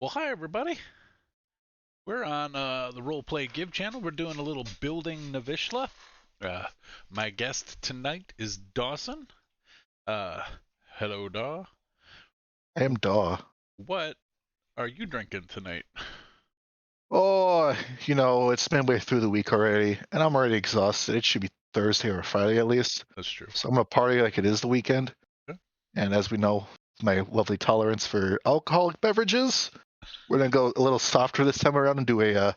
Well, hi everybody. We're on the Roleplay Give channel. We're doing a little building Navyshla. My guest tonight is Dawson. Uh, Hello, Daw. I am Daw. What are you drinking tonight? Oh, it's been way through the week already, and I'm already exhausted. It should be Thursday or Friday at least. That's true. So I'm gonna party like it is the weekend. Okay. And as we know, my lovely tolerance for alcoholic beverages, we're gonna go a little softer this time around and do a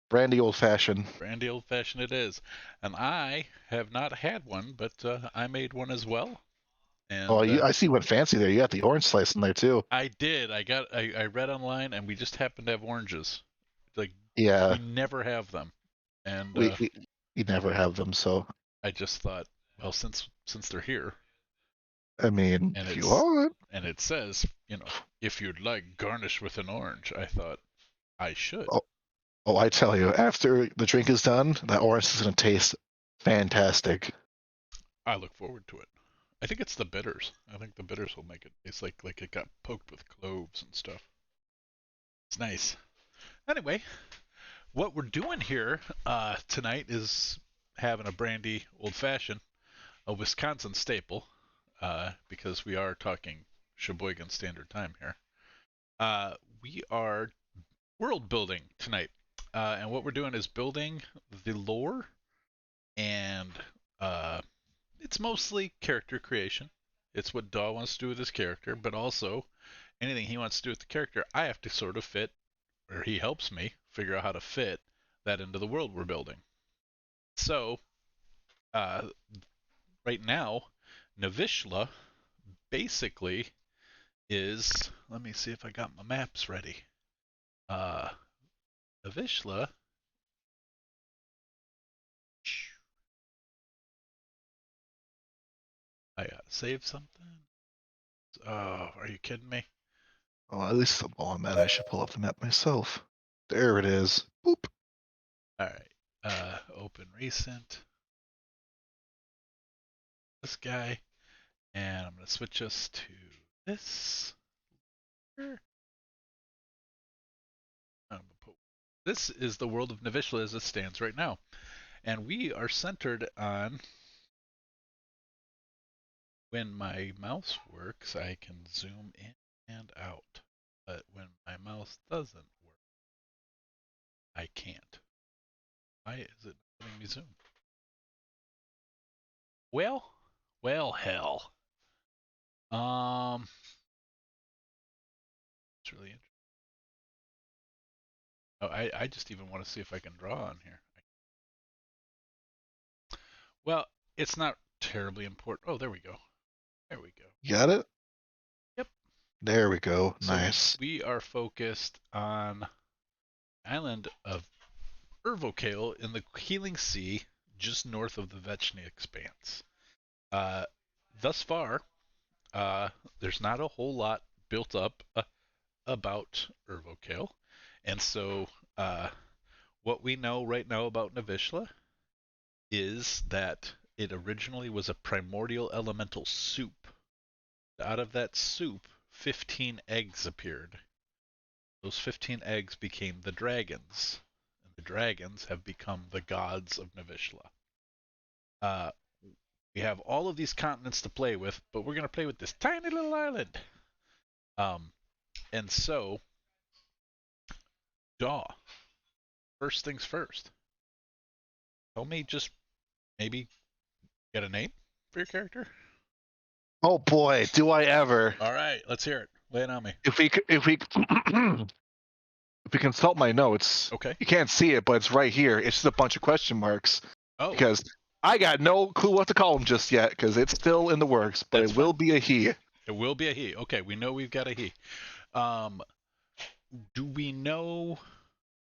brandy old fashioned. Brandy old fashioned it is. And I have not had one, but I made one as well. Oh, And I see you went fancy there. You got the orange slice in there too. I did. I read online, and we just happened to have oranges. Like we Yeah, never have them, and we we, we never have them. So I just thought, well, since they're here, I mean, and if you it's want. and it says, if you'd like garnish with an orange, I thought I should. Oh, oh, I tell you, after the drink is done, that orange is gonna taste fantastic. I look forward to it. I think it's the bitters. I think the bitters will make it taste like it got poked with cloves and stuff. It's nice. Anyway, what we're doing here tonight is having a brandy old fashioned, a Wisconsin staple, because we are talking Sheboygan Standard Time here. We are world building tonight. And what we're doing is building the lore, and it's mostly character creation. It's what Daw wants to do with his character, but also anything he wants to do with the character, I have to sort of fit, or he helps me figure out how to fit that into the world we're building. So, uh, right now, Navyshla basically is. Let me see if I got my maps ready. Uh, Navyshla. I gotta save something. Oh, are you kidding me? Oh, at least while I'm at it, I should pull up the map myself. There it is. Boop. All right. Open recent. This guy, and I'm gonna switch us to this. This is the world of Navyshla as it stands right now, and we are centered on. When my mouse works, I can zoom in and out, but when my mouse doesn't work, I can't. Why is it not letting me zoom? Well, hell. Um, it's really interesting. Oh, I just even want to see if I can draw on here. Well, it's not terribly important. Oh, there we go. There we go. You got it? Yep. There we go. So Nice. we are focused on the island of Ervokale in the Healing Sea, just north of the Vechny Expanse. Uh, thus far, there's not a whole lot built up about Ervokale, and so what we know right now about Navyshla is that it originally was a primordial elemental soup. Out of that soup, 15 eggs appeared. Those 15 eggs became the dragons, and the dragons have become the gods of Navyshla. Uh, we have all of these continents to play with, but we're going to play with this tiny little island. Um, and so, Daw, first things first. Tell me, just maybe get a name for your character. Oh boy, do I ever. All right, let's hear it. Lay it on me. If we if we consult my notes, Okay. you can't see it, but it's right here. It's just a bunch of question marks Oh, because I got no clue what to call him just yet because it's still in the works, but that's it will fine. be a he. It will be a he. Okay, we know we've got a he. Um, do we know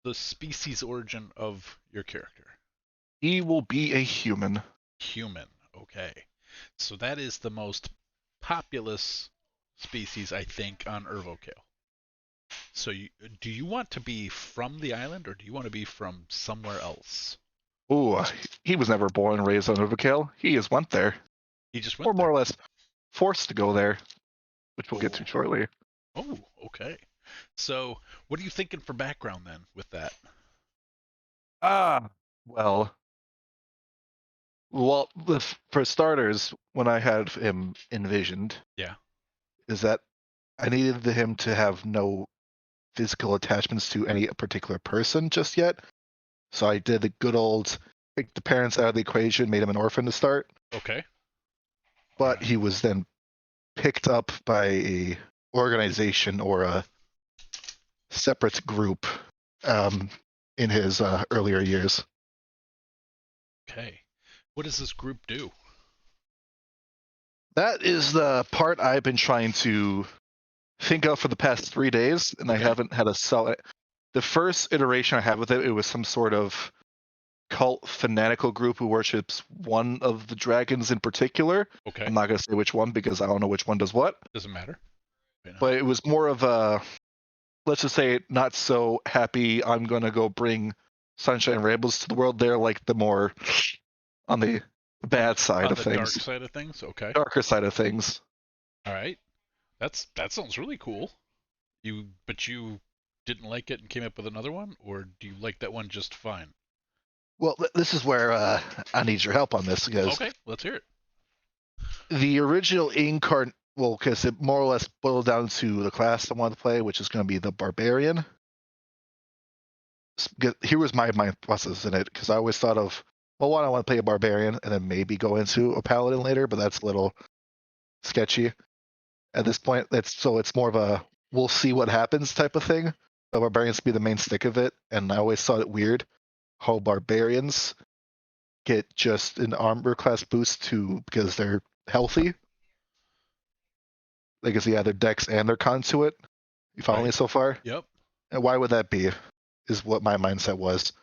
the species origin of your character? He will be a human. Human. Okay. So that is the most populous species, I think, on Ervokale. So do you want to be from the island, or do you want to be from somewhere else? Ooh, he was never born and raised on Overkill. He just went there, He just or went more there. or less forced to go there, which we'll get Oh, to shortly. oh, okay. So, what are you thinking for background then with that? Ah, well, well, for starters, when I had him envisioned, Yeah. is that I needed him to have no physical attachments to any particular person just yet. So I did the good old take the parents out of the equation, made him an orphan to start. Okay. All But right. he was then picked up by a organization or a separate group um, in his earlier years. Okay. What does this group do? That is the part I've been trying to think of for the past 3 days, and I Okay. haven't had a solid. The first iteration I had with it, it was some sort of cult fanatical group who worships one of the dragons in particular. I'm Okay. not going to say which one because I don't know which one does what, Doesn't matter. You know. but it was more of a, let's just say, not so happy. I'm going to go bring sunshine and rainbows to the world. They're like the more on the On bad side on of the things, dark side of things. Okay. darker side of things. All right. That sounds really cool. But you didn't like it and came up with another one, or do you like that one just fine? Well, this is where I need your help on this because Okay. Let's hear it. the original incarn well, because it more or less boiled down to the class I wanted to play, which is going to be the barbarian. Here was my process in it because I always thought of, well, one, I want to play a barbarian and then maybe go into a paladin later, but that's a little sketchy at this point. It's more of a we'll see what happens type of thing. The barbarians be the main stick of it, and I always thought it weird how barbarians get just an armor class boost to because they're healthy. Like it's yeah, their dex and their con to it. You follow Right. me so far? Yep. And why would that be? Is what my mindset was.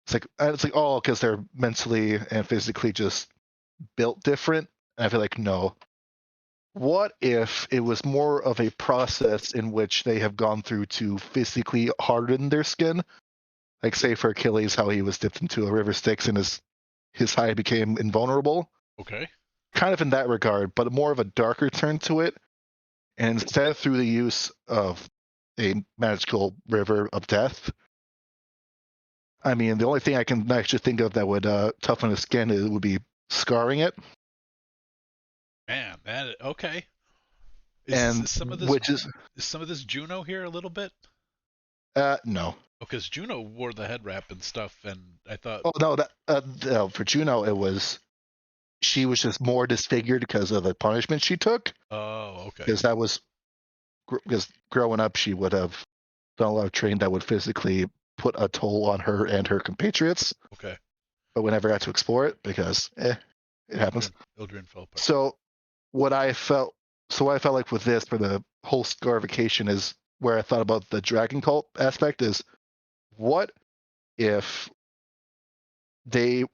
It's like oh, because they're mentally and physically just built different. And I feel like no. What if it was more of a process in which they have gone through to physically harden their skin? Like say for Achilles, how he was dipped into a river Styx and his hide became invulnerable. Okay. Kind of in that regard, but more of a darker turn to it. And instead through the use of a magical river of death, I mean, the only thing I can actually think of that would toughen the skin would be scarring it, Man, that okay. Is, and is some of this which is is some of this Juno here a little bit? no. Because Juno wore the head wrap and stuff, and I thought, Oh no, that no, for Juno it was she was just more disfigured because of the punishment she took. oh, okay, Because that was because growing up she would have done a lot of training that would physically put a toll on her and her compatriots, okay. but we never got to explore it because it happens. Ildren fell apart. So what I felt what I felt like with this for the whole scarification is where I thought about the dragon cult aspect is what if the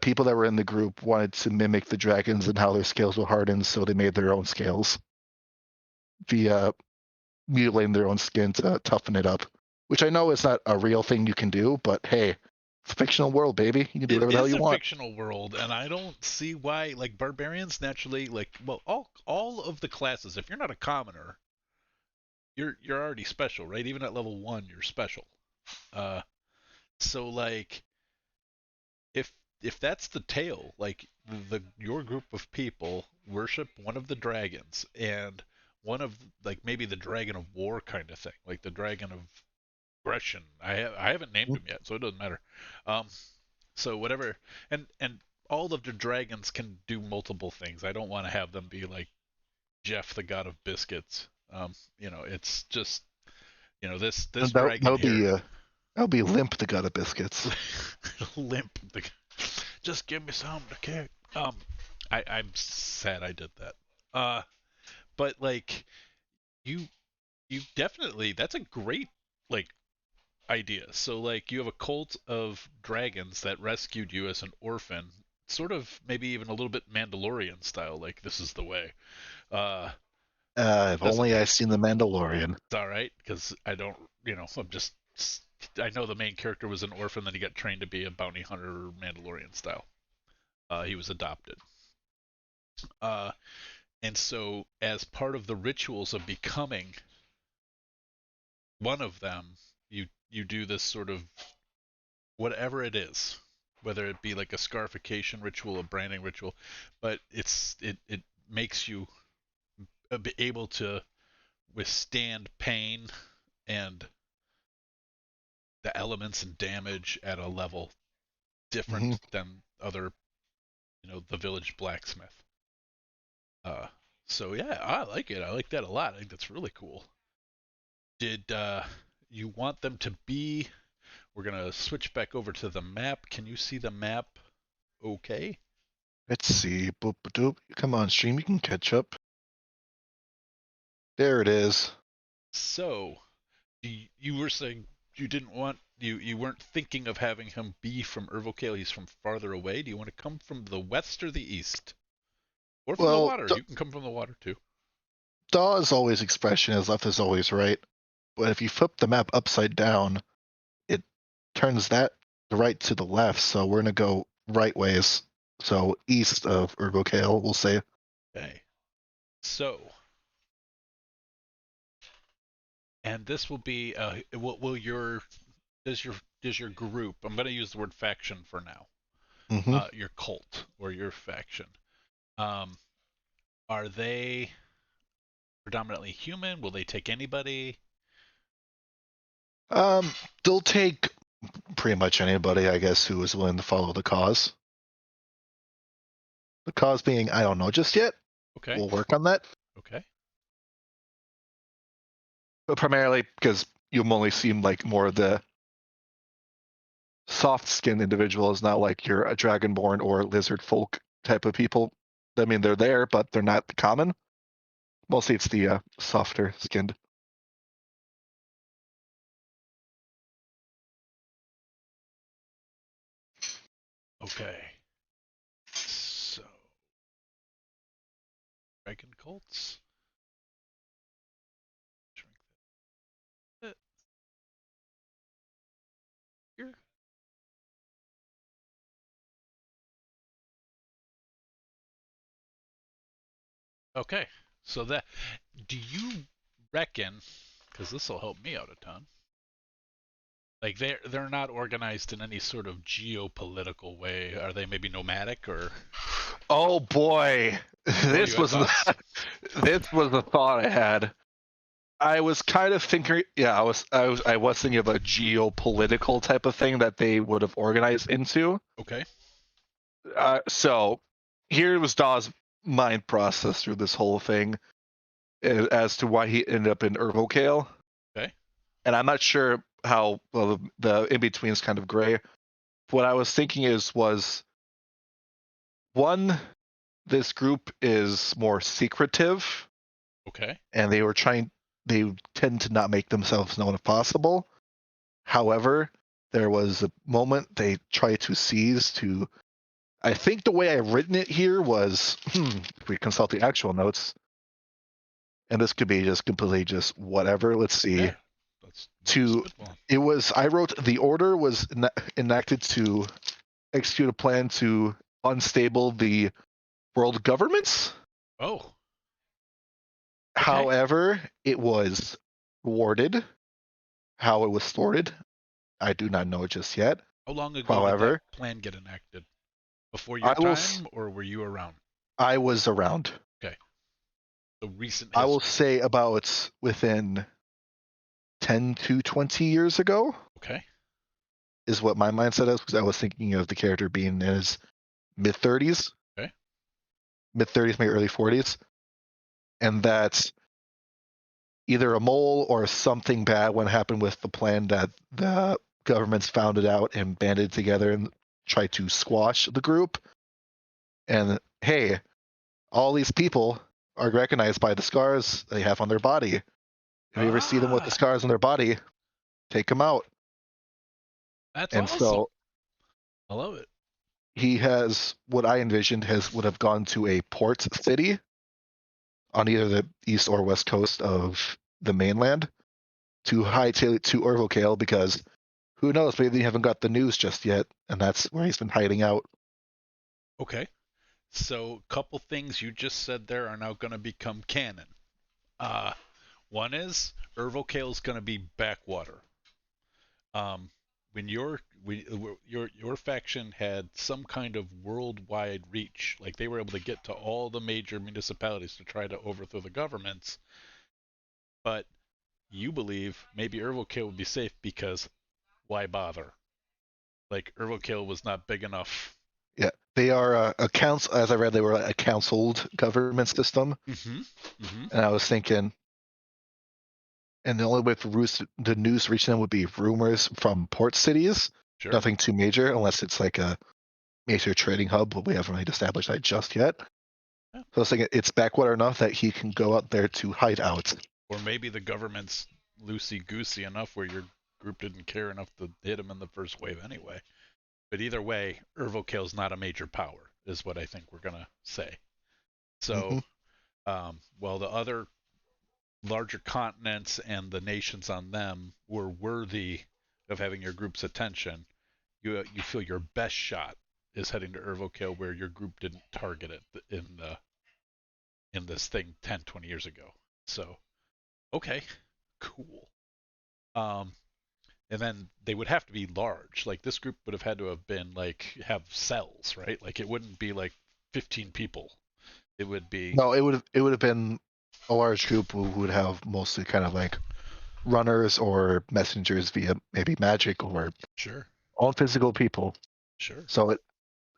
people that were in the group wanted to mimic the dragons and how their scales were hardened, so they made their own scales via mutilating their own skin to toughen it up. Which I know is not a real thing you can do, but hey, it's a fictional world, baby. You can do It whatever the hell is you a want. fictional world, and I don't see why. Like barbarians, naturally, like well, all of the classes. If you're not a commoner, you're already special, right? Even at level 1, you're special. Uh, so like if if that's the tale, like the your group of people worship one of the dragons and one of like maybe the dragon of war kind of thing, like the dragon of aggression. I haven't named him yet, so it doesn't matter. Um, so whatever, and all of the dragons can do multiple things. I don't want to have them be like Jeff, the god of biscuits. It's just this And that dragon would here, be Limp the gut of biscuits. limp. Just give me something to kick. I'm sad I did that. Uh, but like you you definitely that's a great like idea. So like you have a cult of dragons that rescued you as an orphan, sort of maybe even a little bit Mandalorian style. Like this is the way. Uh, If doesn't only I seen the Mandalorian. it's all right because I don't I'm just I know the main character was an orphan, then he got trained to be a bounty hunter Mandalorian style. He was adopted. Uh, and so as part of the rituals of becoming one of them, you do this sort of whatever it is, whether it be like a scarification ritual, a branding ritual, but it makes you be able to withstand pain and the elements and damage at a level Hmm. different than other, the village blacksmith. Uh, so yeah, I like it. I like that a lot. I think that's really cool. Did you want them to be? We're gonna switch back over to the map. Can you see the map? Okay. Let's see. Boop, doop. Come on, stream. You can catch up. There it is. So you were saying you didn't want you weren't thinking of having him be from Ervocale. He's from farther away. Do you want to come from the west or the east, or from the Well, water? You can come from the water too. Daw's always expression is left is always right. But if you flip the map upside down, it turns that the right to the left. So we're gonna go right ways. So east of Urbocale, we'll say. Okay. So, and this will be what will your does your group? I'm going to use the word faction for now. Hmm. Your cult or your faction. Um, are they predominantly human? Will they take anybody? Um, they'll take pretty much anybody, I guess, who is willing to follow the cause. The cause being, I don't know just yet. Okay. We'll work on that. Okay. But primarily because you'll only seem like more of the soft-skinned individuals, not like you're a dragonborn or lizard folk type of people. I mean, they're there, but they're not common. Mostly it's the softer skinned. Okay. So, dragon cults. Drink that here. Okay. So that do you reckon? Because this will help me out a ton. Like they're not organized in any sort of geopolitical way. Are they maybe nomadic or? Oh boy, Oh, you this had was thoughts? this was the thought I had. I was kind of thinking, yeah, I was thinking of a geopolitical type of thing that they would have organized into. Okay. So here was Daw's mind process through this whole thing as to why he ended up in Ervocale. Okay. And I'm not sure how well the in between is kind of gray. What I was thinking was one, this group is more secretive, Okay. and they tend to not make themselves known if possible. However, there was a moment they tried to seize to. I think the way I've written it here was, if we consult the actual notes, and this could be just completely just whatever. Let's see. Yeah. That's what I'm To spitballing. it was I wrote the order was enacted to execute a plan to unstable the world governments. Oh. Okay. However, it was thwarted. How it was thwarted, I do not know just yet. How long ago did that However, plan get enacted? Before your I will. time, or were you around? I was around. Okay. So recent I will history. say about within 10 to 20 years ago Okay. is what my mindset is because I was thinking of the character being in his mid 30s, Okay. maybe early 40s, and that either a mole or something bad when happened with the plan that the governments found it out and banded together and tried to squash the group. And hey, all these people are recognized by the scars they have on their body. If you ever see them with the Ah, scars on their body, take them out. that's And awesome. so I love it. he has what I envisioned has would have gone to a port city on either the east or west coast of the mainland to hightail it to Orvocale because who knows, maybe they haven't got the news just yet, and that's where he's been hiding out. Okay. So, couple things you just said there are now going to become canon. Uh, One is Ervocale's going to be backwater. Um, when your faction had some kind of worldwide reach, like they were able to get to all the major municipalities to try to overthrow the governments, but you believe maybe Ervocale would be safe because why bother? Like Ervocale was not big enough. Yeah, they are a council. As I read, they were a counseled government system, Mm-hmm. Mm-hmm. and I was thinking, and the only way for the news reaching them would be rumors from port cities. Sure. Nothing too major, unless it's like a major trading hub, but we haven't really established that just yet. Yeah. So I was thinking it's backwater enough that he can go out there to hide out. Or maybe the government's loosey goosey enough where your group didn't care enough to hit him in the first wave anyway. But either way, Ervocale's not a major power, is what I think we're gonna say. Hmm. So, while the other larger continents and the nations on them were worthy of having your group's attention, you feel your best shot is heading to Ervocale where your group didn't target it in this thing 10, 20 years ago. So, okay, cool. Um, and then they would have to be large. Like this group would have had to have been like have cells, right? Like it wouldn't be like 15 people. It would be No, it would have been a large group who would have mostly kind of like runners or messengers via maybe magic or sure, all physical people. sure, So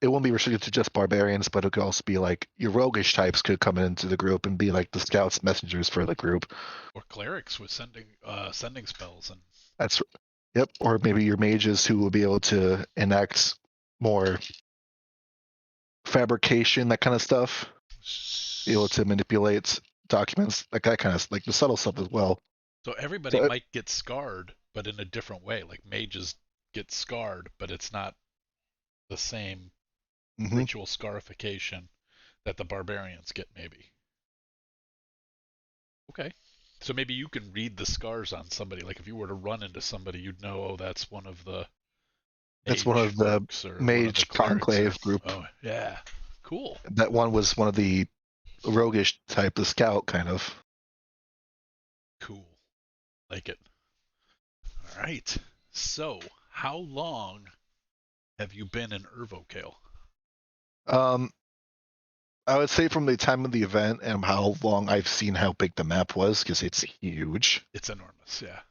it won't be restricted to just barbarians, but it could also be like your roguish types could come into the group and be like the scouts messengers for the group. or clerics with sending spells and That's yep. Or maybe your mages who will be able to enact more fabrication, that kind of stuff. Be able to manipulate documents, like that kind of like the subtle stuff as well. so everybody So might get scarred, but in a different way. Like mages get scarred, but it's not the same mhm. ritual scarification that the barbarians get. Maybe okay. So maybe you can read the scars on somebody. Like if you were to run into somebody, you'd know, oh, that's one of the That's one mage of the folks or one of the mage clerics or conclave group. oh yeah, cool, That one was one of the roguish type, the scout kind of. cool, like it. All right. So how long have you been in Ervocale? Um, I would say from the time of the event and how long I've seen how big the map was, because it's huge. It's enormous, yeah.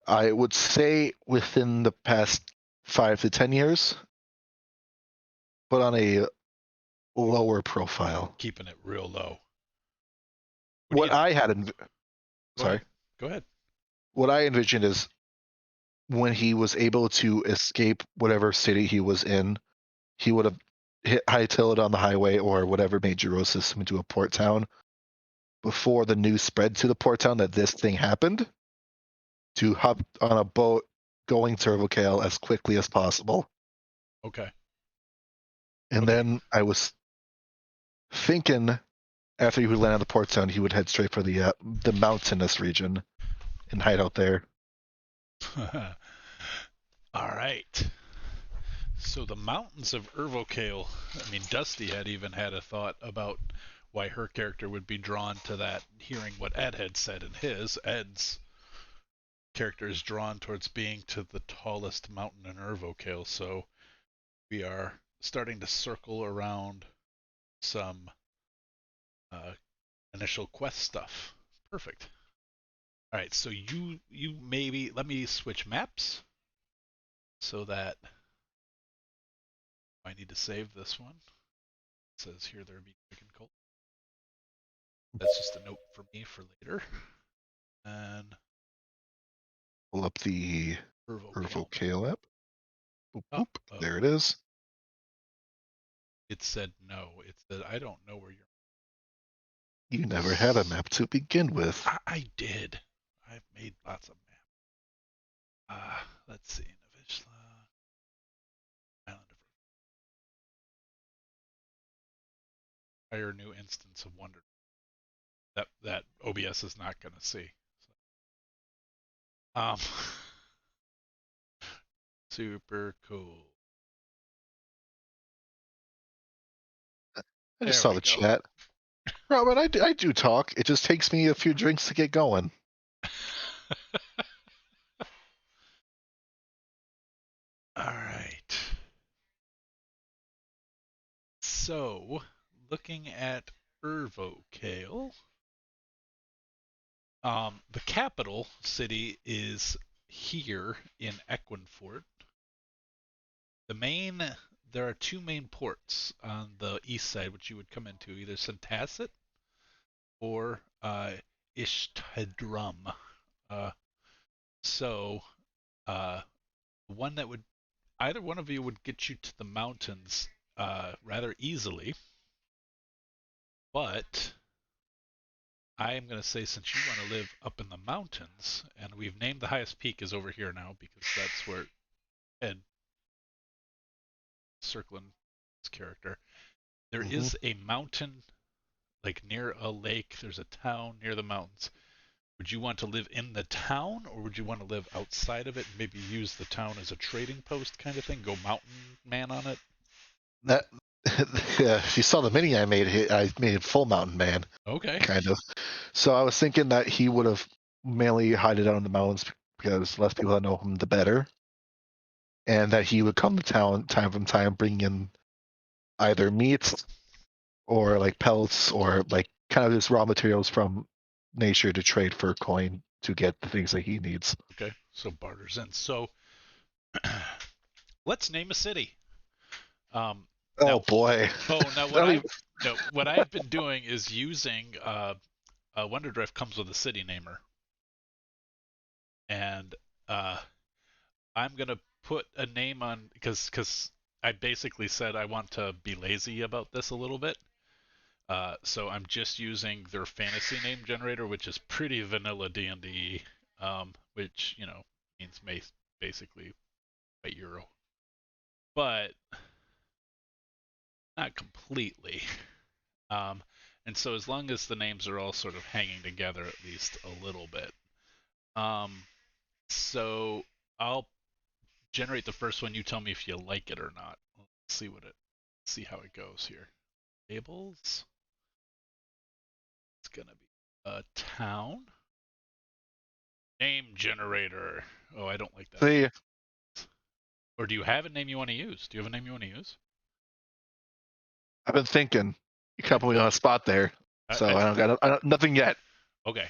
I would say within the past 5 to 10 years, but on a lower profile. Keeping it real low. What do What you? I had, Go sorry, ahead. Go ahead. what I envisioned is when he was able to escape whatever city he was in, he would have hightailed it on the highway or whatever major road system into a port town before the news spread to the port town that this thing happened, to hop on a boat going to Vocale as quickly as possible. Okay. And Okay. then I was thinking after he would land on the port town, he would head straight for the mountainous region and hide out there. All right. So the mountains of Ervocale. I mean, Dusty had even had a thought about why her character would be drawn to that, hearing what Ed had said in his. Ed's character is drawn towards being to the tallest mountain in Ervocale. So we are starting to circle around some uh, initial quest stuff. Perfect. All right, so you maybe let me switch maps so that I need to save this one. It says here there be chicken cult. That's just a note for me for later. And Pull up the Vocale. Vocale app. Boop, Uh boop. There oh. it is. It said no. It said I don't know where you're. You never had a map to begin with. I did. I've made lots of maps. Let's see. Navyshla, Island of Fire, new instance of Wonder. That OBS is not going to see. Um, super cool. I just There saw we the go. chat. Robert, I do talk. It just takes me a few drinks to get going. So, looking at Ervocale, the capital city is here in Equinfort. The main, there are two main ports on the east side, which you would come into, either Centasset or Ishtadrum. Uh, so, uh, one that would either one of you would get you to the mountains rather easily, but I am going to say since you want to live up in the mountains, and we've named the highest peak is over here now because that's where Ed circling his character. There Hmm. is a mountain like near a lake. There's a town near the mountains. Would you want to live in the town or would you want to live outside of it and maybe use the town as a trading post kind of thing? Go mountain man on it? That yeah, if you saw the mini I made full mountain man, Okay. kind of. So I was thinking that he would have mainly hided out in the mountains because less people that know him, the better, and that he would come to town time from time, bringing in either meats or like pelts or like kind of just raw materials from nature to trade for coin to get the things that he needs. Okay. So barters in. So let's name a city. Oh Now, boy. now I don't even, what I've been doing is using Wonder Drift comes with a city namer, and uh, I'm gonna put a name on because I basically said I want to be lazy about this a little bit. So I'm just using their fantasy name generator, which is pretty vanilla D&D, which means basically white euro, but not completely. Um, and so as long as the names are all sort of hanging together at least a little bit, um, so I'll generate the first one. You tell me if you like it or not. Let's see how it goes here. Tables. It's gonna be a town name generator. Oh, I don't like that. see, Or do you have a name you want to use? Do you have a name you want to use? I've been thinking. You Okay. kept me on a spot there, so I I don't nothing yet. okay.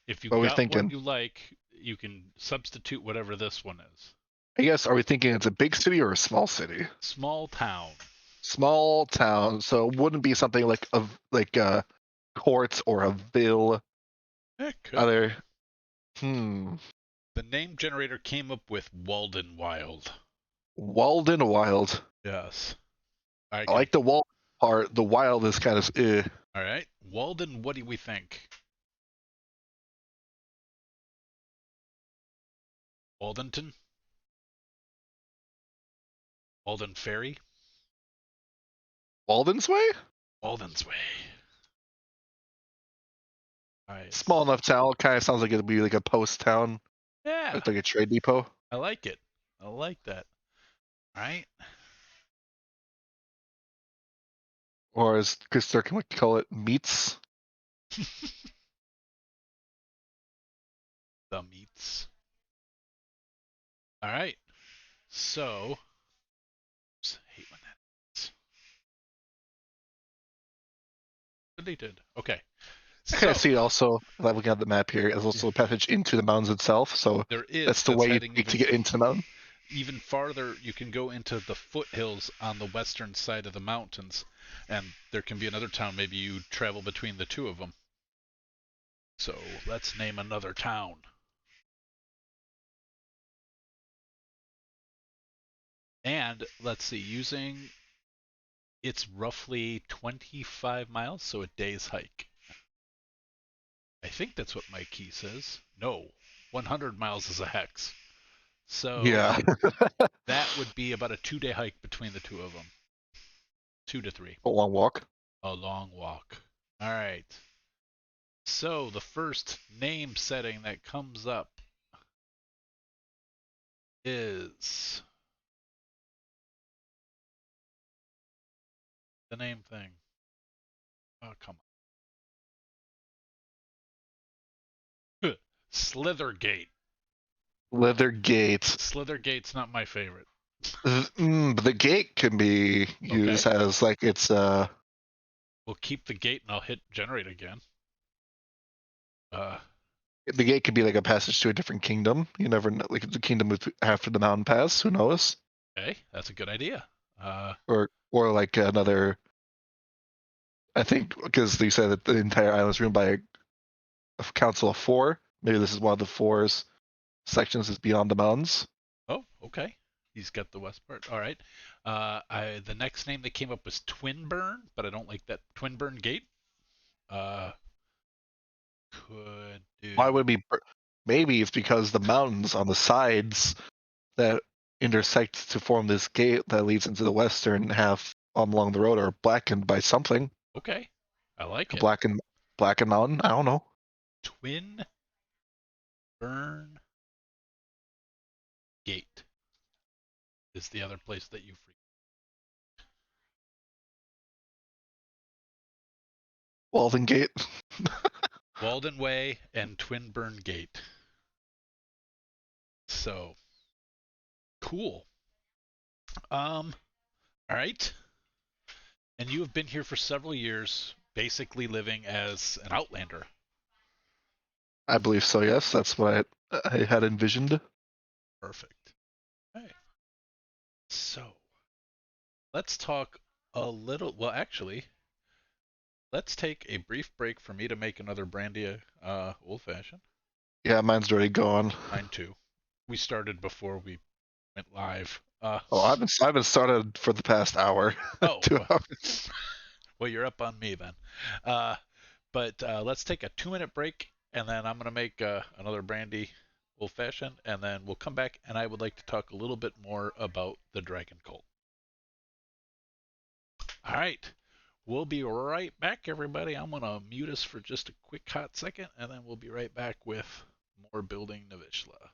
If What you've are we got one thinking? you like, you can substitute whatever this one is. I guess are we thinking it's a big city or a small city? Small town. Small town, so it wouldn't be something like a court or a ville. It could be. Other hmm, The name generator came up with Walden Wild. Walden Wild. Yes. I I can. like the wall part. The wild is kind of All right. Walden, what do we think? Waldenton? Walden Ferry? Walden's Way. Walden's Way. Right. Small enough town. Kind of sounds like it'd be like a post town, Yeah, like a trade depot, I like it. I like that. All right. or as Chris Durkin would call it, meats. The meats. All right. So, oops, I hate when that's deleted. Okay. I kind of So, see it also, like looking at the map here, as yeah, also a passage into the mountains itself. So there is that's the that's way you heading take to get into the mountain. even farther. You can go into the foothills on the western side of the mountains, and there can be another town. Maybe you travel between the two of them. So, let's name another town. And let's see, using it's roughly 25 miles, so a day's hike. I think that's what my key says. No, 100 miles is a hex. So Yeah, that would be about a 2-day hike between the two of them. 2 to 3. a long walk. A long walk. All right. So the first name setting that comes up is the name thing. Oh, come on. Slithergate. Leather gates. Slithergate's not my favorite. But the gate can be Okay. used as like it's We'll keep the gate and I'll hit generate again. Uh, the gate could be like a passage to a different kingdom. You never know. Like the kingdom after the mountain pass. Who knows? okay, that's a good idea. Or like another. I think because they said that the entire island is ruled by a council of four. Maybe this is one of the four's sections is beyond the mountains. Oh, okay. He's got the west part. All right. The next name that came up was Twinburn, but I don't like that Twinburn Gate. Uh, could Why do. would it be? Maybe it's because the mountains on the sides that intersect to form this gate that leads into the western half along the road are blackened by something. Okay, I like A it. blackened mountain. I don't know. Twinburn Gate is the other place that you free. Walden Gate. Walden Way and Twinburn Gate. So cool. All right. And you have been here for several years, basically living as an outlander. I believe so. Yes, that's what I had envisioned. Perfect. Okay. So let's talk a little. Well, actually, let's take a brief break for me to make another brandy old fashioned. Yeah, mine's already gone. Mine too. We started before we went live. Oh, I've been started for the past hour, Oh, 2 hours. well, you're up on me then. Uh, but let's take a 2 minute break, and then I'm gonna make another brandy old fashioned, and then we'll come back, and I would like to talk a little bit more about the Dragon Cult. All right. We'll be right back, everybody. I'm going to mute us for just a quick hot second, and then we'll be right back with more building Navyshla.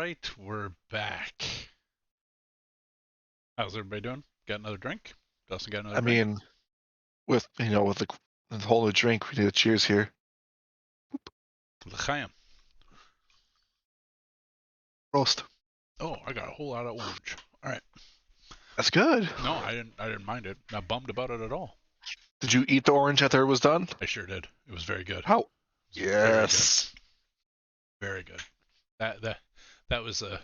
right, we're back. How's everybody doing? Got another drink? Dawson got another I drink? mean, with the whole new drink, we do a cheers here. L'chaim. Roast. Oh, I got a whole lot of orange. All right. That's good. No, I didn't mind it. Not bummed about it at all. Did you eat the orange after it was done? I sure did. It was very good. How? It was very good. Yes. Very good. That was a.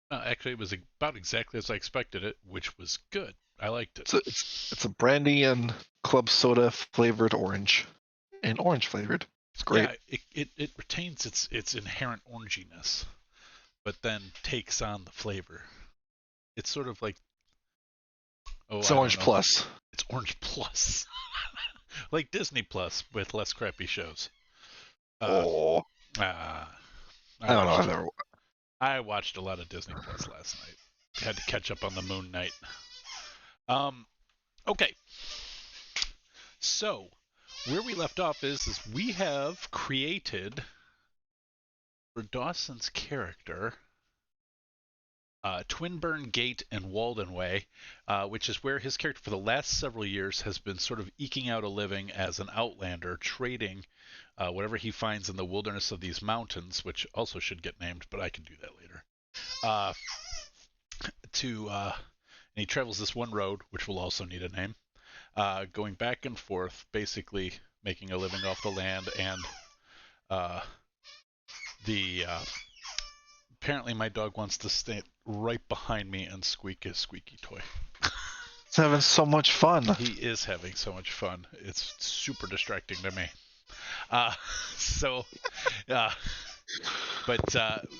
Actually, it was about exactly as I expected it, which was good. I liked it. It's a brandy and club soda flavored orange, and orange flavored. It's great. Yeah, it retains its inherent oranginess, but then takes on the flavor. It's sort of like, oh, It's I orange don't know. plus. It's Orange Plus, like Disney Plus with less crappy shows. Oh, Uh, I don't know. I've never. I watched a lot of Disney Plus last night. Had to catch up on the Moon Knight. Okay. So, where we left off is we have created for Dawson's character Twinburn Gate and Walden Way, which is where his character for the last several years has been sort of eking out a living as an outlander, trading whatever he finds in the wilderness of these mountains, which also should get named, but I can do that later. And he travels this one road, which will also need a name, going back and forth, basically making a living off the land, and the apparently my dog wants to stay right behind me and squeak his squeaky toy. It's having so much fun. He is having so much fun. It's super distracting to me. So,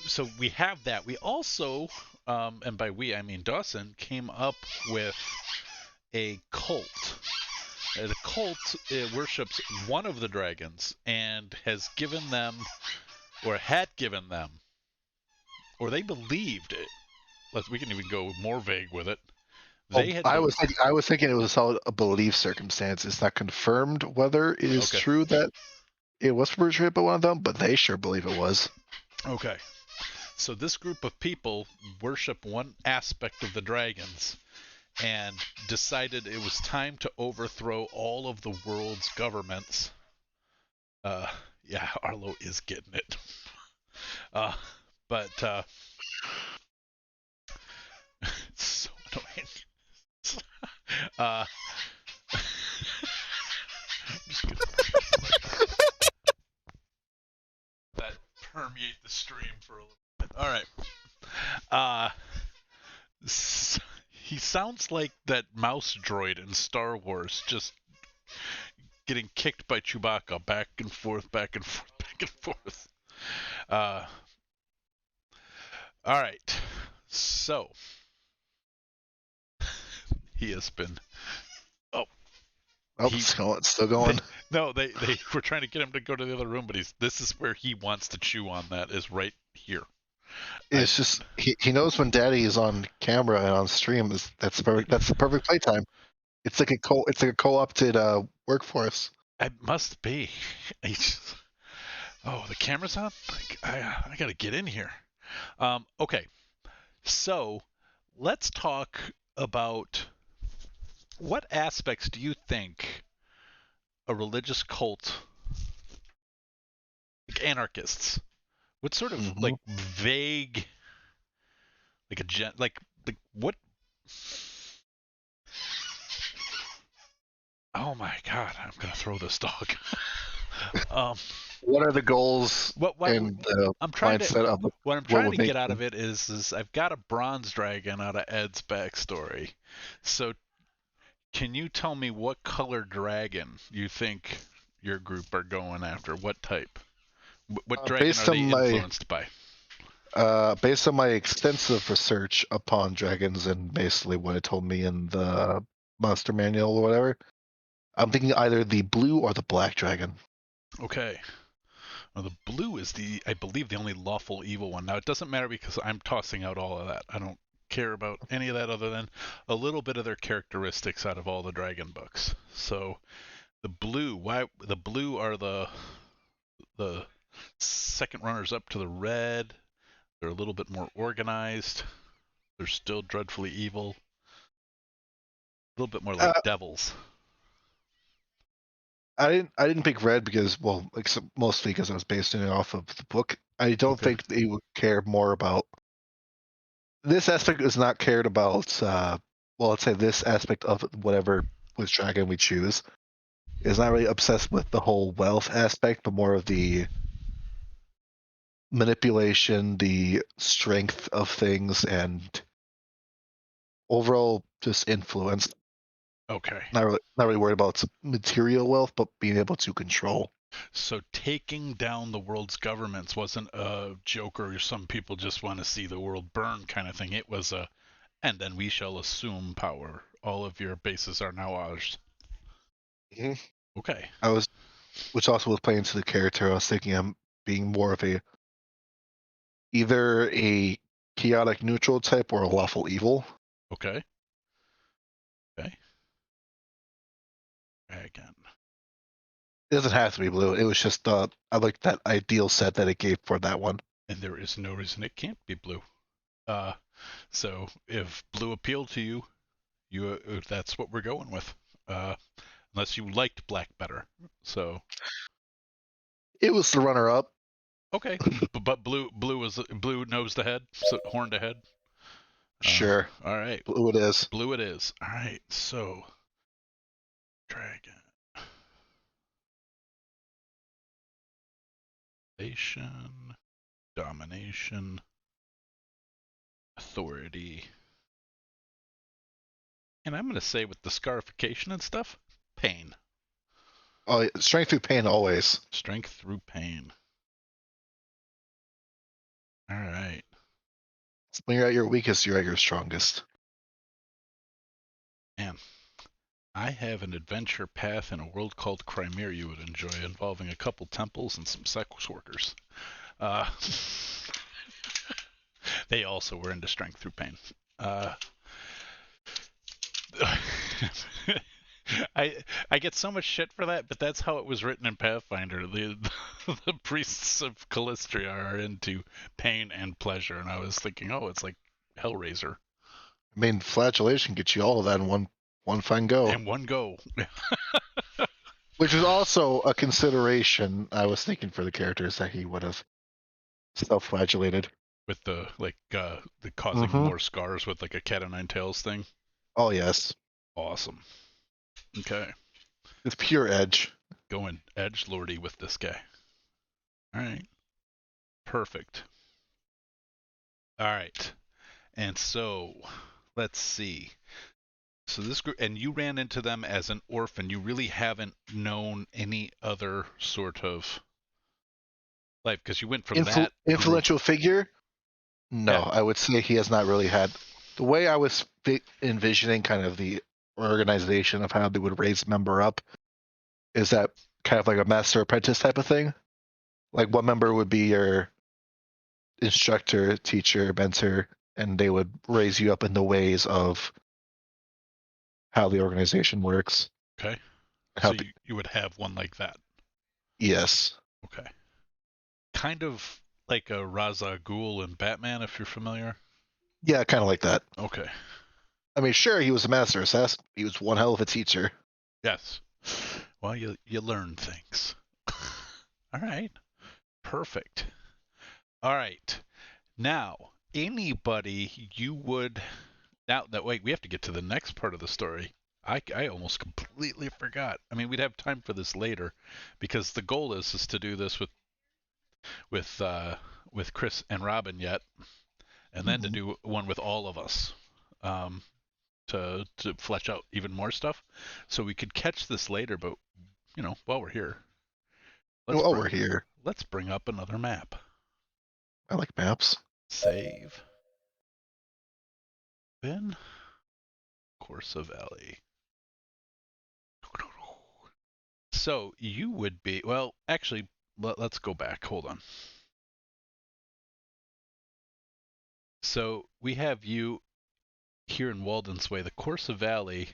so we have that. We also, and by we I mean Dawson, came up with a cult. The cult worships one of the dragons and has given them, or had given them, or they believed it. We can even go more vague with it. I was thinking it was a belief circumstance. It's not confirmed whether it is true that it was portrayed by one of them, but they sure believe it was. Okay. So this group of people worship one aspect of the dragons and decided it was time to overthrow all of the world's governments. Yeah, Arlo is getting it. But it's so annoying. I'm just gonna that permeate the stream for a little bit. All right. He sounds like that mouse droid in Star Wars, just getting kicked by Chewbacca back and forth, back and forth, back and forth. All right. So he has been. Oh, it's still going. They were trying to get him to go to the other room, but this is where he wants to chew on. That is right here. It's just he knows when Daddy is on camera and on stream. That's the perfect playtime. It's like a co-opted workforce. It must be. Oh, the camera's on. I got to get in here. Okay, so let's talk about what aspects do you think a religious cult, like anarchists, what sort of like vague, like like what? Oh my God! I'm gonna throw this dog. What are the goals and the mindset of what I'm trying to get out of it is I've got a bronze dragon out of Ed's backstory. So can you tell me what color dragon you think your group are going after? What type? What dragon are they influenced by? Based on my extensive research upon dragons and basically what it told me in the monster manual or whatever, I'm thinking either the blue or the black dragon. Okay. Well, the blue is I believe, the only lawful evil one. Now, it doesn't matter because I'm tossing out all of that. I don't care about any of that other than a little bit of their characteristics out of all the dragon books. So, the blue are the second runners up to the red. They're a little bit more organized. They're still dreadfully evil. A little bit more like Uh, devils. I didn't pick red because, well, like mostly because I was basing it off of the book. I don't Okay. think they would care more about this aspect. Is not cared about. Well, let's say this aspect of whatever which dragon we choose is not really obsessed with the whole wealth aspect, but more of the manipulation, the strength of things, and overall just influence. Okay. Not really worried about material wealth, but being able to control. So taking down the world's governments wasn't a joke or some people just want to see the world burn kind of thing. It was a, and then we shall assume power. All of your bases are now ours. Mhm. Okay. I was, which also was playing into the character. I was thinking I'm being more of a either a chaotic neutral type or a lawful evil. Okay. Okay. Again. It doesn't have to be blue. It was just I liked that ideal set that it gave for that one. And there is no reason it can't be blue. Uh, so if blue appealed to you, that's what we're going with. Uh, unless you liked black better. So It was the runner up. okay, but blue knows the head, so horned ahead. Sure, All right, blue it is. blue it is. All right, so dragon, nation, domination, authority, and I'm gonna say with the scarification and stuff, pain, Oh, strength through pain always. strength through pain. All right, When you're at your weakest, you're at your strongest. man. I have an adventure path in a world called Crimea you would enjoy, involving a couple temples and some sex workers. Uh, they also were into strength through pain. Uh, I get so much shit for that, but that's how it was written in Pathfinder. The priests of Callistria are into pain and pleasure, and I was thinking, oh, it's like Hellraiser I mean, flagellation gets you all of that in one fine go. in one go. Which was also a consideration I was thinking for the characters that he would have self-flagellated. With the causing Mm-hmm. more scars with like a cat o' nine tails thing. Oh yes, Awesome. Okay, it's pure edge. going edge lordy with this guy. All right, perfect. All right, and so let's see. So this group, and you ran into them as an orphan. You really haven't known any other sort of life because you went from that group. Influential figure? No, Yeah. I would say he has not really had the way I was envisioning kind of the organization of how they would raise a member up. Is that kind of like a master apprentice type of thing? Like one member would be your instructor, teacher, mentor, and they would raise you up in the ways of how the organization works. Okay. How So the, you would have one like that. yes, Okay. Kind of like a Raza Ghul in Batman, if you're familiar. yeah, kind of like that. Okay. I mean, sure, he was a master assassin. He was one hell of a teacher. Yes. Well, you learn things. All right. Perfect. All right. Now, anybody you would now that wait, we have to get to the next part of the story. I almost completely forgot. I mean, we'd have time for this later, because the goal is to do this with uh, with Chris and Robin yet, and then to Mhm. do one with all of us, um, to flesh out even more stuff. So we could catch this later, but while we're here, let's Well, bring we're here. let's bring up another map. I like maps. Save. Then Corsa Valley. So you would be well. Actually, let's go back. Hold on. So we have you here in Walden's Way. The Corsa Valley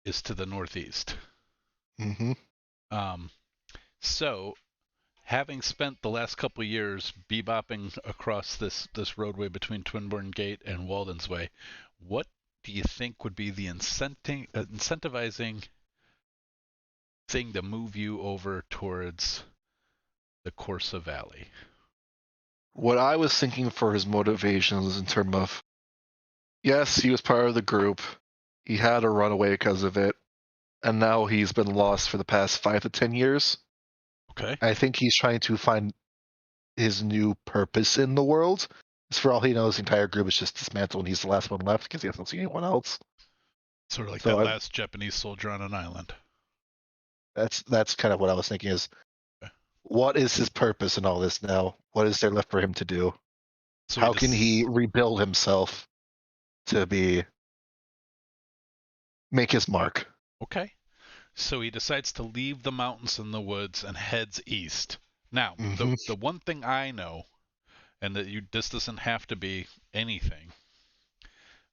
is to the northeast. Hmm. Um, so having spent the last couple of years bebopping across this roadway between Twinburn Gate and Walden's Way, what do you think would be the incentivizing thing to move you over towards the Corsa Valley? What I was thinking for his motivations in terms of, yes, he was part of the group. He had a runaway because of it, and now he's been lost for the past 5 to 10 years. Okay. I think he's trying to find his new purpose in the world. Because for all he knows, the entire group is just dismantled, and he's the last one left because he hasn't seen anyone else. Sort of like that So last Japanese soldier on an island. that's kind of what I was thinking is, Okay. what is his purpose in all this now? What is there left for him to do? So he How can he just rebuild himself to make his mark? okay. So he decides to leave the mountains and the woods and heads east. Now, the Hmm. the one thing I know, and that you this doesn't have to be anything,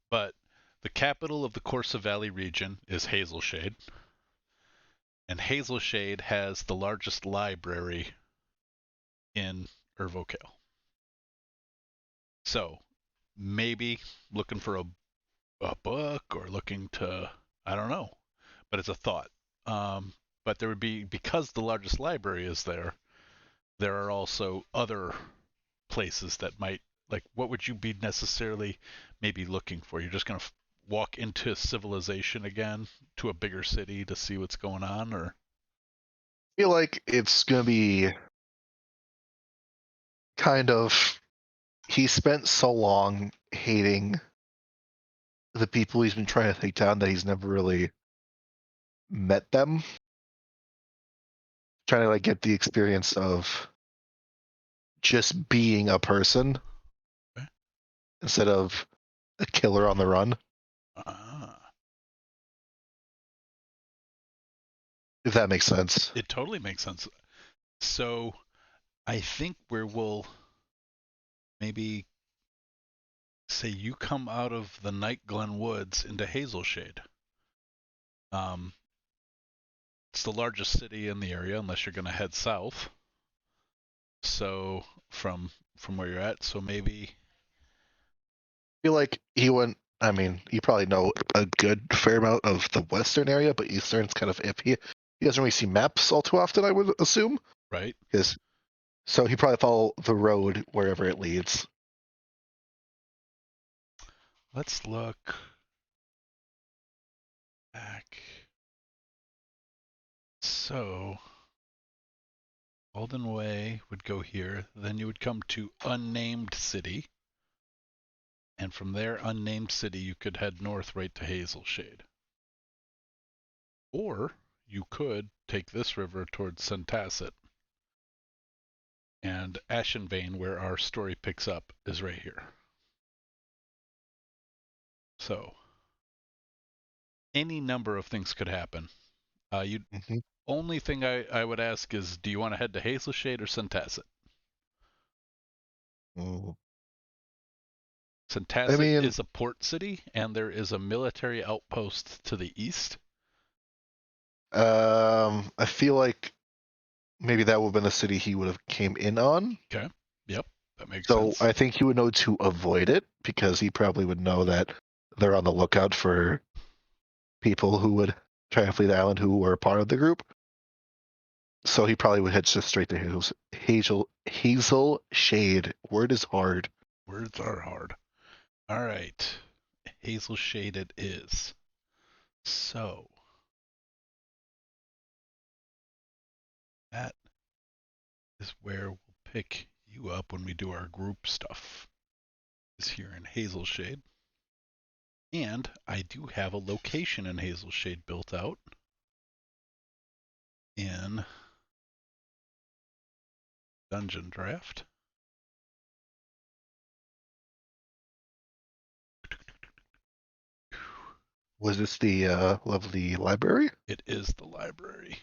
but the capital of the Corsa Valley region is Hazelshade, and Hazelshade has the largest library in Ervocale. So maybe looking for a book or looking to, I don't know, but it's a thought. Um, but there would be, because the largest library is there, there are also other places that might, like, what would you be necessarily maybe looking for? You're just going to walk into civilization again, to a bigger city to see what's going on, or I feel like it's gonna be kind of, he spent so long hating the people he's been trying to take down that he's never really met them. Trying to like get the experience of just being a person okay. instead of a killer on the run. Ah, If that makes sense. it totally makes sense. So I think where we'll maybe say you come out of the Night Glen Woods into Hazelshade. Um, it's the largest city in the area, unless you're going to head south. So from where you're at, so maybe I feel like he went. I mean, you probably know a good fair amount of the western area, but eastern's kind of iffy. He doesn't really see maps all too often, I would assume. right. Because so he probably follow the road wherever it leads. Let's look back. So Alden Way would go here. Then you would come to Unnamed City, and from there, Unnamed City, you could head north right to Hazelshade, or you could take this river towards Centasset. And Ashenvane, where our story picks up, is right here. So any number of things could happen. You Mm-hmm. only thing I would ask is, do you want to head to Hazelshade or Centasset? Mm. I Centasset mean, is a port city, and there is a military outpost to the east. I feel like maybe that would have been the city he would have came in on. Okay. Yep, that makes So sense. I think he would know to avoid it because he probably would know that they're on the lookout for people who would try to flee the island who were part of the group. So he probably would head just straight to Hazel Shade. Word is hard. Words are hard. All right. Hazelshade it is. So that is where we'll pick you up when we do our group stuff. Is here in Hazelshade. And I do have a location in Hazelshade built out in Dungeon Draft. Was this the lovely library? It is the library.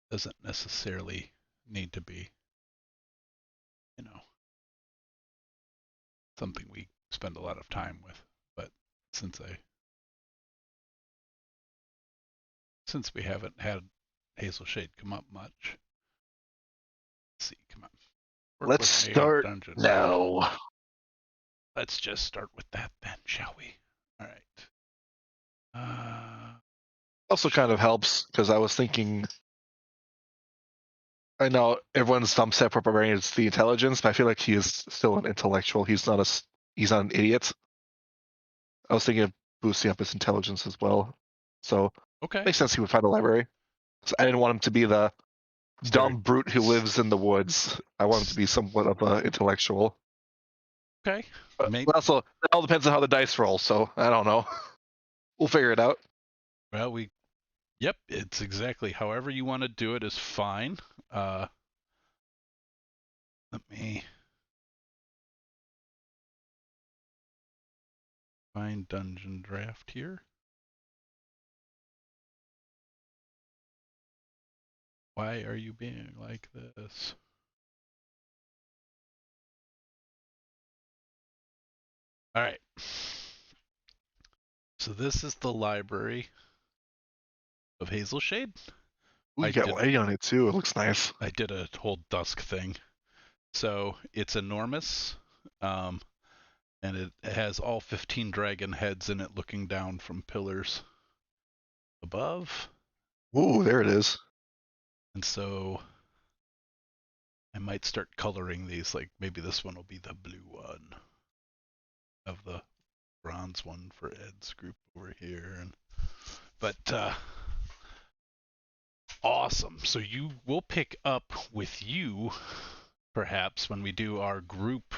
Doesn't necessarily need to be, you know, something we spend a lot of time with. But since I since we haven't had Hazelshade come up much, Work Let's with made up start dungeon. now. Let's just start with that then, shall we? All right. Also, kind of helps because I was thinking. I know everyone's thumbs up for barbarian is the intelligence, but I feel like he is still an intellectual. He's not an idiot. I was thinking of boosting up his intelligence as well. So Okay. makes sense he would find a library. So I didn't want him to be the Start. dumb brute who lives in the woods. I want him to be somewhat of an intellectual. Okay. But also, it all depends on how the dice roll. So I don't know. We'll figure it out. Well, Yep, it's exactly however you want to do it is fine. Uh, Let me find dungeon draft here. Why are you being like this? All right. So this is the library of Hazel Shade. Ooh, I you got did lighting on it too. It looks nice. I did a whole dusk thing. So it's enormous, um, and it has all 15 dragon heads in it, looking down from pillars above. Ooh, there it is. And so I might start coloring these. Like maybe this one will be the blue one of the bronze one for Ed's group over here. But awesome. So you will pick up with you, perhaps when we do our group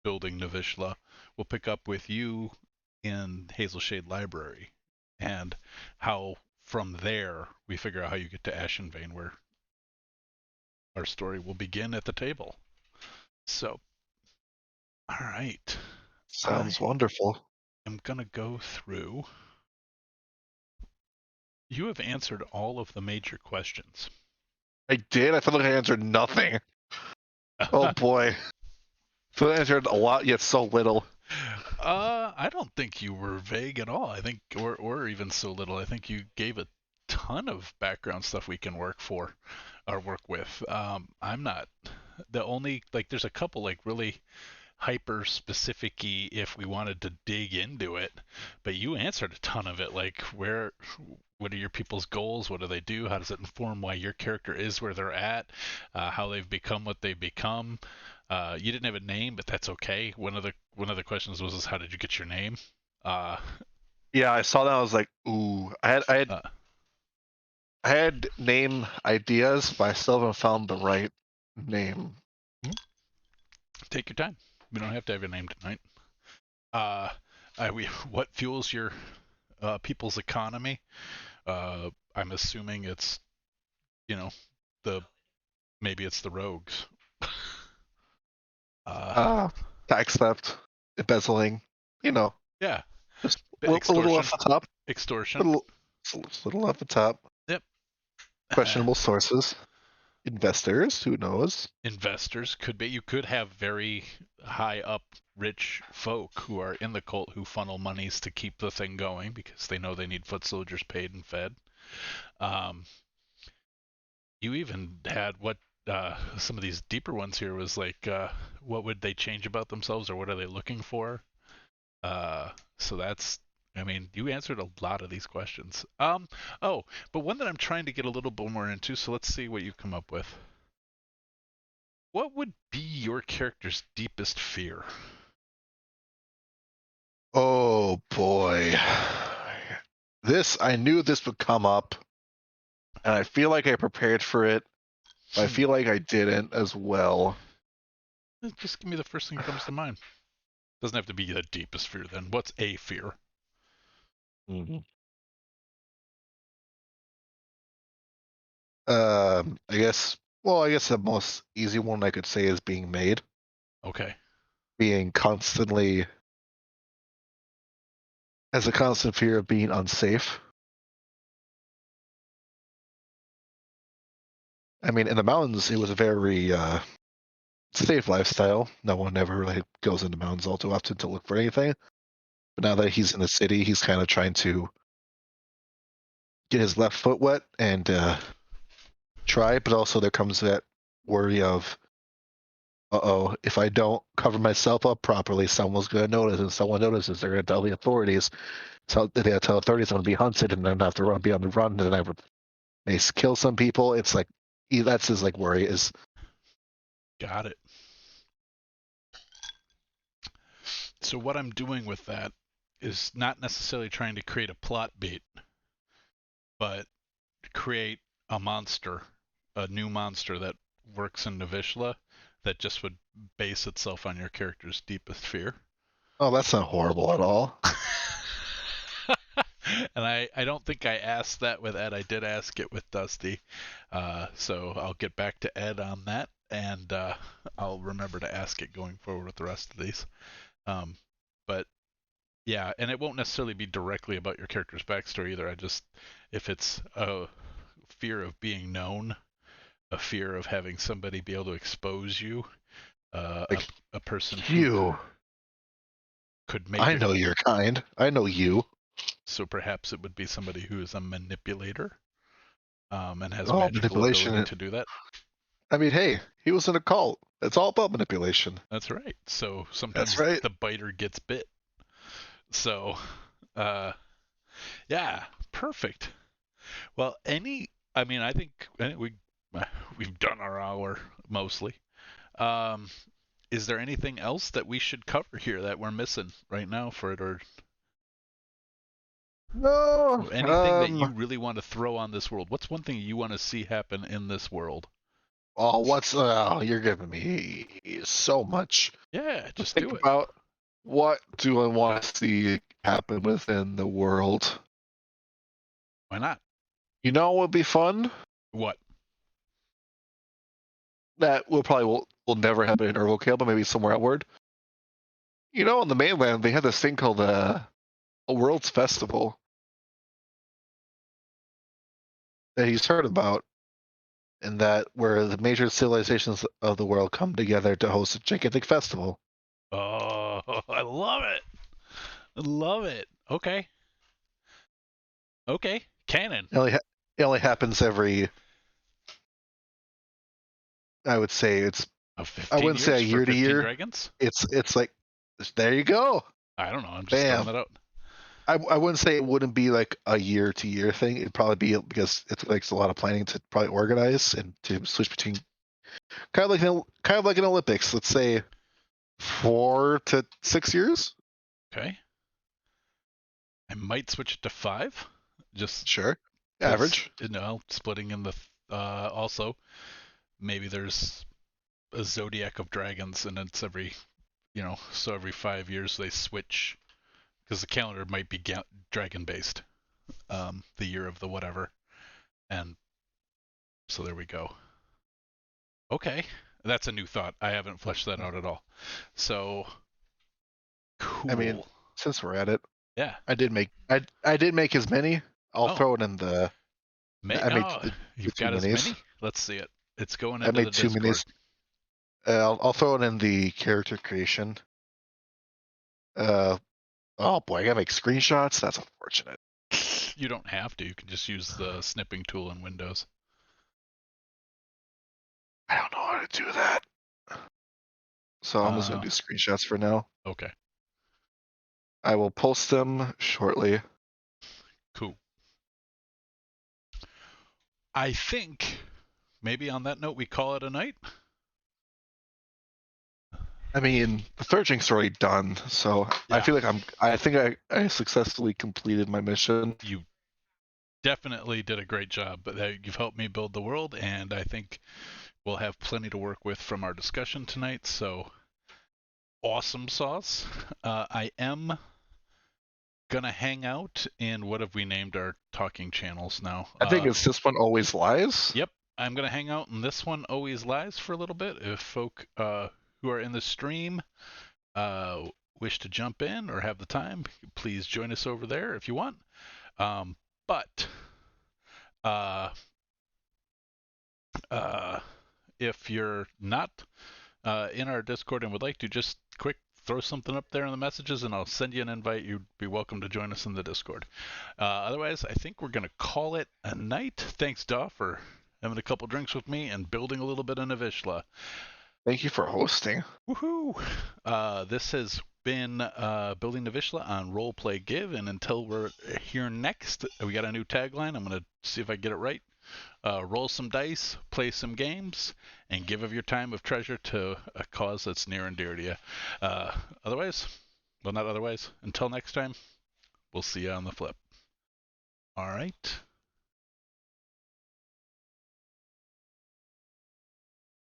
building Navyshla, we'll pick up with you in Hazelshade Library, and how from there we figure out how you get to Ashenvane, where our story will begin at the table. So, all right, I Sounds wonderful. am gonna go through. You have answered all of the major questions. I did. I felt like I answered nothing. Oh boy. So I answered a lot yet so little. I don't think you were vague at all. I think, or even so little. I think you gave a ton of background stuff we can work for, or work with. I'm not the only like. There's a couple like really hyper specific if we wanted to dig into it, but you answered a ton of it. Like what are your people's goals? What do they do? How does it inform why your character is where they're at? How they've become what they've become. You didn't have a name, but that's okay. One of the questions was, how did you get your name? Uh, Yeah, I saw that. I was like, ooh. uh, I had name ideas, but I still haven't found the right name. Take your time. We don't have to have your name tonight. Uh, what fuels your people's economy? I'm assuming it's you know the maybe it's the rogues. uh, Uh Tax theft, embezzling, you know, yeah, just a little extortion, off the top. extortion. Little little off the top. Yep. Questionable sources. Investors, who knows? Investors could be. You could have very high up rich folk who are in the cult who funnel monies to keep the thing going because they know they need foot soldiers paid and fed. Um, you even had what some of these deeper ones here was like, what would they change about themselves, or what are they looking for? So that's, I mean, you answered a lot of these questions. Oh, but one that I'm trying to get a little bit more into, so let's see what you come up with. What would be your character's deepest fear? Oh boy. I knew this would come up, and I feel like I prepared for it, but I feel like I didn't as well. Just give me the first thing that comes to mind. Doesn't have to be the deepest fear then. What's a fear? Mhm. I guess the most easy one I could say is being made. Okay. Being constantly has a constant fear of being unsafe. I mean, in the mountains, it was a very safe lifestyle. No one ever really goes into mountains all too often to look for anything. But now that he's in the city, he's kind of trying to get his left foot wet and try. But also, there comes that worry of uh-oh, if I don't cover myself up properly, someone's going to notice, and someone notices, they're going to tell the authorities. So they tell authorities I'm going to be hunted, and then I have to be on the run, and then I may kill some people. It's like that's his like worry is. Got it. So what I'm doing with that is not necessarily trying to create a plot beat, but create a monster, a new monster that works in Navyshla that just would base itself on your character's deepest fear. Oh, that's not horrible at all. And I don't think I asked that with Ed. I did ask it with Dusty. So I'll get back to Ed on that, and I'll remember to ask it going forward with the rest of these. Um, but yeah, and it won't necessarily be directly about your character's backstory either. If it's a fear of being known, a fear of having somebody be able to expose you, uh, a, Like a person who you, could make I it. know your kind. I know you. So perhaps it would be somebody who is a manipulator, and has Oh, magical ability manipulation. to do that. I mean, hey, he was in a cult. It's all about manipulation. That's right. So That's sometimes right. the biter gets bit. So, uh, yeah, perfect. Well, I mean, I think we've done our hour mostly. Um, is there anything else that we should cover here that we're missing right now for it, or No. anything that you really want to throw on this world? What's one thing you want to see happen in this world? Oh, you're giving me so much Yeah, to just think do it. about. What do I want to see happen within the world? Why not? You know what would be fun? What? That will never happen in Ervocale, but maybe somewhere outward. You know, on the mainland, they have this thing called a World's Festival that he's heard about, and that where the major civilizations of the world come together to host a gigantic festival. Oh, I love it. I love it. Okay. Okay. Canon. It only happens every. I would say it's. Of I 15 wouldn't say a years for year to 15 year. dragons? It's like there you go. I don't know. I'm just throwing Bam. that out. I wouldn't say it wouldn't be like a year to year thing. It'd probably be because it takes a lot of planning to probably organize and to switch between kind of like an Olympics. Let's say 4 to 6 years. Okay. I might switch it to 5 just Sure, because, average. splitting in the. Also, maybe there's a zodiac of dragons and it's so every 5 years they switch because the calendar might be dragon based, the year of the whatever. And so there we go. Okay. That's a new thought. I haven't fleshed that out at all. So I mean, cool. since we're at it, Yeah. I did make as many. I'll Oh, throw it in the. I made oh, the you've two got as minis. many? Let's see it. It's going I into the made two Discord. minis. I'll throw it in the character creation. Uh, oh boy, I gotta make screenshots. That's unfortunate. You don't have to. You can just use the snipping tool in Windows. I don't know how to do that. So I'm just gonna Uh, do screenshots for now. okay. I will post them shortly. Cool. I think maybe on that note we call it a night. I mean, the third drink's already done, so I Yeah. feel like I think I successfully completed my mission. You definitely did a great job. But you've helped me build the world, and I think we'll have plenty to work with from our discussion tonight. So awesome sauce. I am gonna hang out in what have we named our talking channels now? I think it's this one always lies. Yep, I'm gonna hang out in this one always lies for a little bit. If folk who are in the stream uh, wish to jump in or have the time, please join us over there if you want. But uh, uh, if you're not in our Discord and would like to, just quick throw something up there in the messages and I'll send you an invite. You'd be welcome to join us in the Discord. Otherwise, I think we're going to call it a night. Thanks, Daw, for having a couple drinks with me and building a little bit of Navyshla. Thank you for hosting. Woohoo! This has been Building Navyshla on Roleplay Give, and until we're here next, we got a new tagline. I'm going to see if I get it right. Roll some dice, play some games, and give of your time of treasure to a cause that's near and dear to you. Otherwise, well, not otherwise. Until next time, we'll see you on the flip. All right.